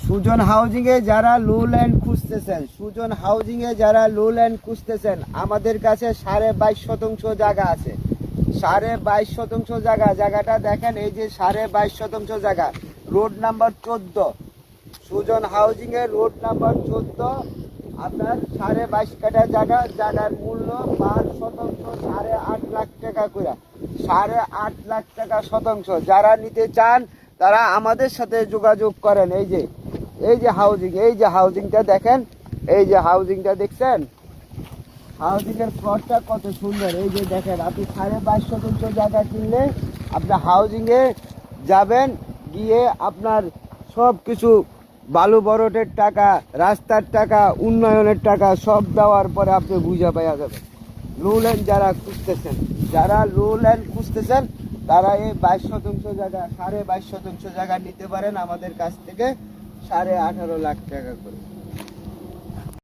Sujan housing এ যারা লো land খুঁজতেছেন, Sujan housing এ যারা লো ল্যান্ড খুঁজতেছেন, আমাদের কাছে 22.5 জায়গা আছে। 22.5 জায়গাটা দেখেন, এই যে 22.5 জায়গা, রোড নাম্বার 14, সুজন হাউজিং এর রোড নাম্বার 14। আপনার 22.5 কাঠা জায়গার মূল্য 5 শতাংশ 8.5 লাখ টাকা করে, 8.5 লাখ টাকা শতাংশ। যারা নিতে চান তারা আমাদের সাথে যোগাযোগ করেন। এই যে হাউজিংটা দেখেন, এই যে হাউজিংটা দেখছেন, হাউজিং এর প্লটটা কত সুন্দর। এই যে দেখেন, আপনি 22.5 জায়গা কিনলে আপনার হাউজিং এ যাবেন, গিয়ে আপনার সব কিছু বালু বরটের টাকা, রাস্তার টাকা, উন্নয়নের টাকা সব দেওয়ার পরে আপনি বুঝা পাইয়া যাবেন। লো ল্যান্ড যারা খুঁজতেছেন, তারা এই 22 জায়গা, 22.5 জায়গা নিতে পারেন আমাদের কাছ থেকে 18.5 লাখ টাকা করে।